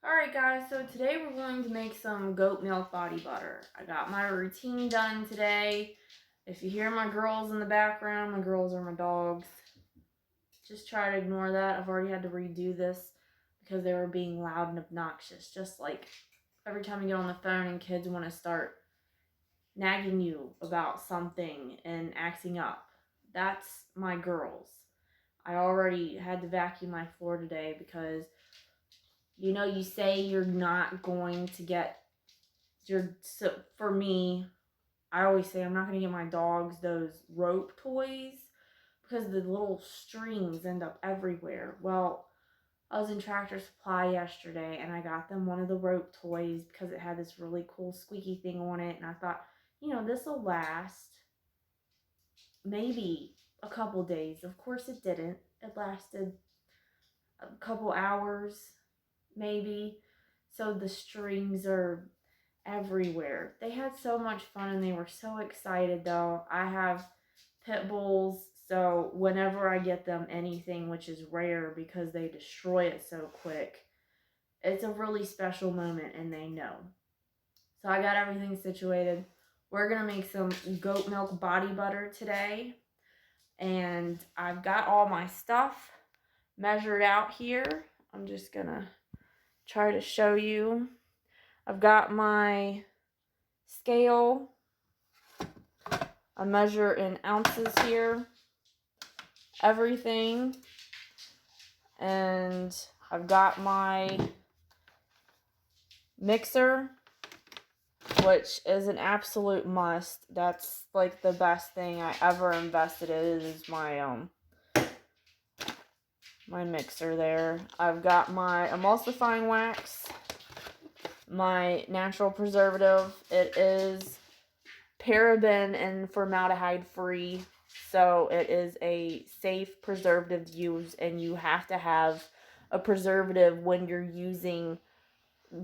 Alright guys, so today we're going to make some goat milk body butter. I got my routine done today. If you hear my girls in the background, my girls are my dogs. Just try to ignore that. I've already had to redo this because they were being loud and obnoxious. Just like every time you get on the phone and kids want to start nagging you about something and acting up. That's my girls. I already had to vacuum my floor today because you say you're not going to get so for me, I always say I'm not going to get my dogs those rope toys because the little strings end up everywhere. Well, I was in Tractor Supply yesterday and I got them one of the rope toys because it had this really cool squeaky thing on it, and I thought, this will last maybe a couple days. Of course it didn't. It lasted a couple hours maybe. So the strings are everywhere. They had so much fun and they were so excited though. I have pit bulls, so whenever I get them anything, which is rare because they destroy it so quick, it's a really special moment and they know. So I got everything situated. We're going to make some goat milk body butter today. And I've got all my stuff measured out here. I'm just going to try to show you. I've got my scale. I measure in ounces here. Everything. And I've got my mixer, which is an absolute must. That's like the best thing I ever invested in is my mixer there. I've got my emulsifying wax, my natural preservative. It is paraben and formaldehyde free, so it is a safe preservative to use, and you have to have a preservative when you're using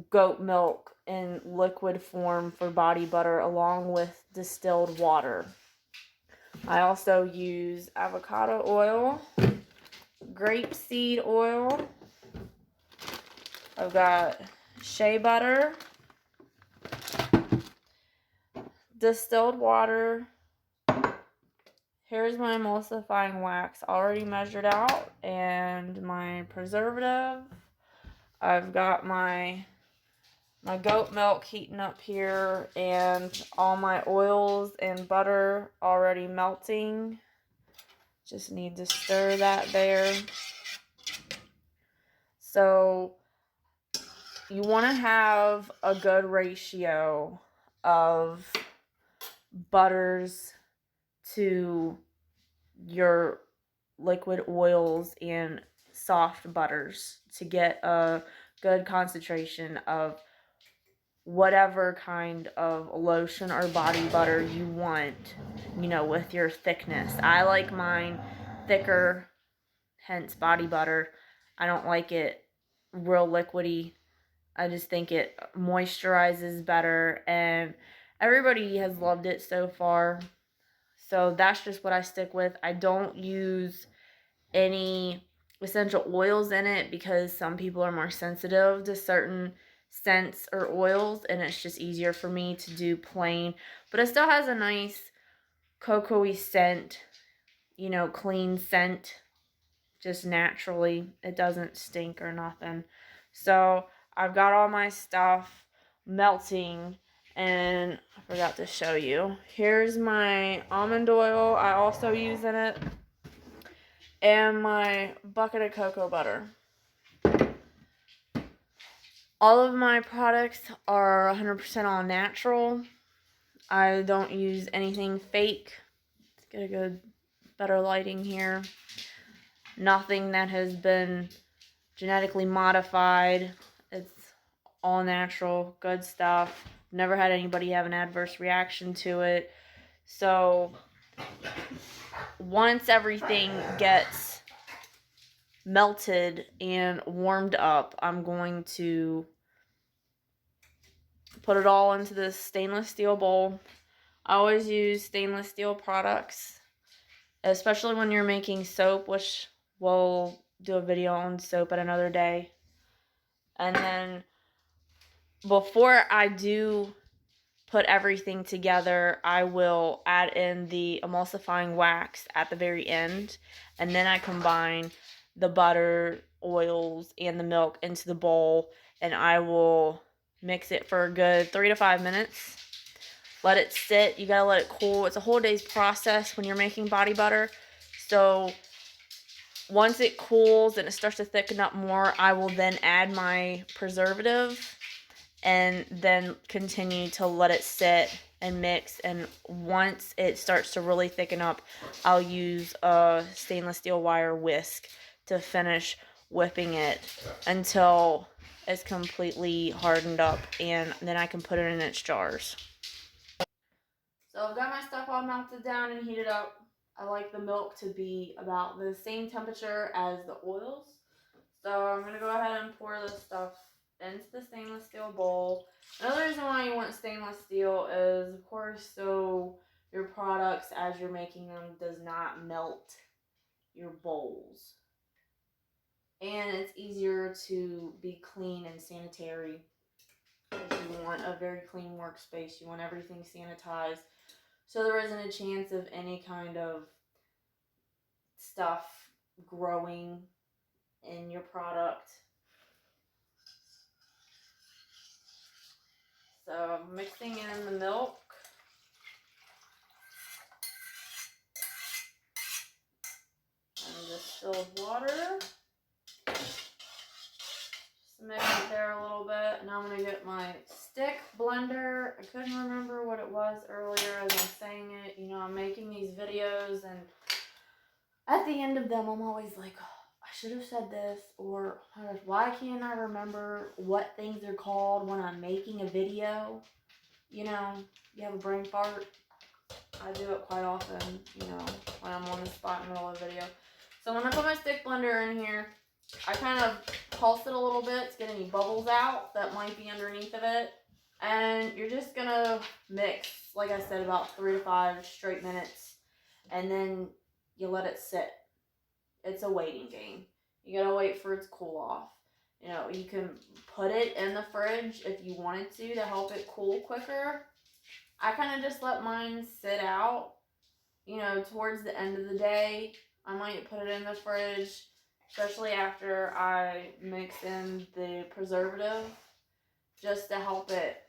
goat milk in liquid form for body butter along with distilled water. I also use avocado oil, grapeseed oil. I've got shea butter, distilled water. Here's my emulsifying wax already measured out, and my preservative. I've got my goat milk heating up here, and all my oils and butter already melting. Just need to stir that there. So you want to have a good ratio of butters to your liquid oils and soft butters to get a good concentration of whatever kind of lotion or body butter you want, with your thickness. I like mine thicker, hence body butter. I don't like it real liquidy. I just think it moisturizes better, and everybody has loved it so far. So that's just what I stick with. I don't use any essential oils in it because some people are more sensitive to certain scents or oils, and it's just easier for me to do plain. But it still has a nice cocoa-y scent, clean scent, just naturally. It doesn't stink or nothing. So I've got all my stuff melting, and I forgot to show you. Here's my almond oil I also use in it, and my bucket of cocoa butter. All of my products are 100% all natural. I don't use anything fake. Let's get a good, better lighting here. Nothing that has been genetically modified. It's all natural, good stuff. Never had anybody have an adverse reaction to it. So once everything gets melted and warmed up, I'm going to put it all into this stainless steel bowl. I always use stainless steel products, especially when you're making soap, which we'll do a video on soap at another day. And then before I do put everything together, I will add in the emulsifying wax at the very end, and then I combine the butter, oils, and the milk into the bowl, and I will mix it for a good 3 to 5 minutes. Let it sit. You gotta let it cool. It's a whole day's process when you're making body butter. So once it cools and it starts to thicken up more, I will then add my preservative and then continue to let it sit and mix. And once it starts to really thicken up, I'll use a stainless steel wire whisk to finish whipping it until it's completely hardened up, and then I can put it in its jars. So I've got my stuff all melted down and heated up. I like the milk to be about the same temperature as the oils. So I'm going to go ahead and pour this stuff into the stainless steel bowl. Another reason why you want stainless steel is, of course, so your products as you're making them does not melt your bowls. And it's easier to be clean and sanitary because you want a very clean workspace. You want everything sanitized, so there isn't a chance of any kind of stuff growing in your product. So I'm mixing in the milk. And distilled water. Just mix it there a little bit. Now I'm going to get my stick blender. I couldn't remember what it was earlier as I'm saying it. You know, I'm making these videos, and at the end of them, I'm always like, oh, I should have said this, or oh my gosh, why can't I remember what things are called when I'm making a video? You know, you have a brain fart. I do it quite often, you know, when I'm on the spot in the middle of a video. So when I put my stick blender in here, I kind of pulse it a little bit to get any bubbles out that might be underneath of it. And you're just going to mix, like I said, about 3 to 5 straight minutes. And then you let it sit. It's a waiting game. You got to wait for it to cool off. You know, you can put it in the fridge if you wanted to help it cool quicker. I kind of just let mine sit out. You know, towards the end of the day, I might put it in the fridge, especially after I mix in the preservative, just to help it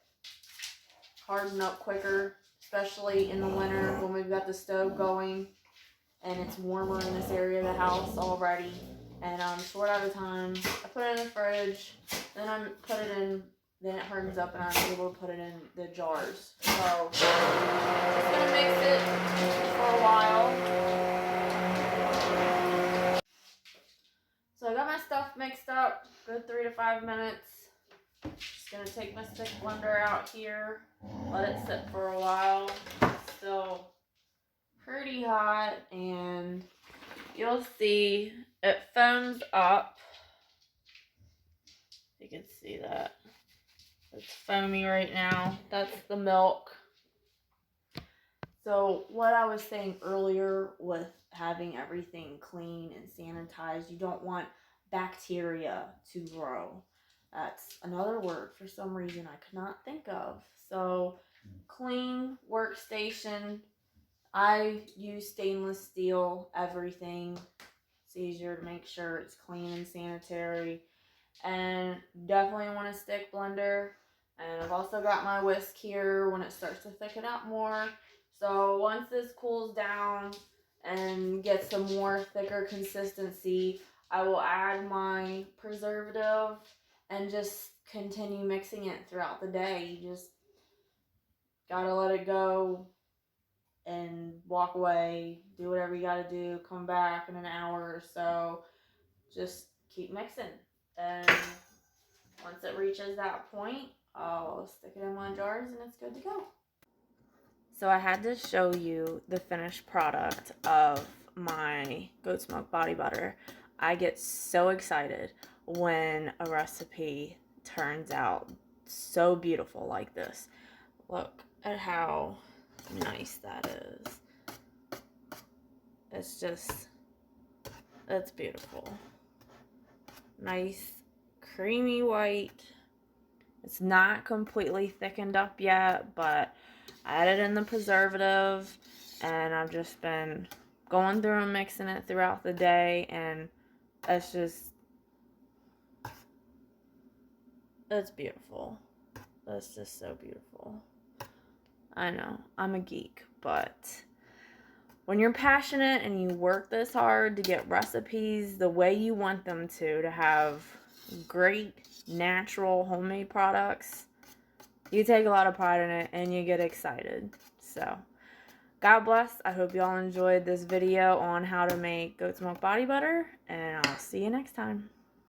harden up quicker, especially in the winter when we've got the stove going and it's warmer in this area of the house already. And I'm short out of time. I put it in the fridge, then I put it in, then it hardens up and I'm able to put it in the jars. So, just gonna mix it for a while. So I got my stuff mixed up, good 3 to 5 minutes. Just gonna take my stick blender out here, let it sit for a while. It's still pretty hot, and you'll see it foams up. You can see that. It's foamy right now. That's the milk. So what I was saying earlier with having everything clean and sanitized, you don't want bacteria to grow. That's another word for some reason I could not think of. So clean workstation. I use stainless steel, everything. It's easier to make sure it's clean and sanitary. And definitely want a stick blender. And I've also got my whisk here when it starts to thicken up more. So once this cools down and gets a more thicker consistency, I will add my preservative and just continue mixing it throughout the day. You just gotta let it go and walk away, do whatever you gotta do, come back in an hour or so. Just keep mixing. And once it reaches that point, I'll stick it in my jars and it's good to go. So I had to show you the finished product of my goat's milk body butter. I get so excited when a recipe turns out so beautiful like this. Look at how nice that is. It's beautiful. Nice, creamy white. It's not completely thickened up yet, but I added in the preservative, and I've just been going through and mixing it throughout the day, and it's beautiful. That's just so beautiful. I know, I'm a geek, but when you're passionate and you work this hard to get recipes the way you want them to have great, natural, homemade products, you take a lot of pride in it and you get excited. So, God bless. I hope y'all enjoyed this video on how to make goat's milk body butter, and I'll see you next time.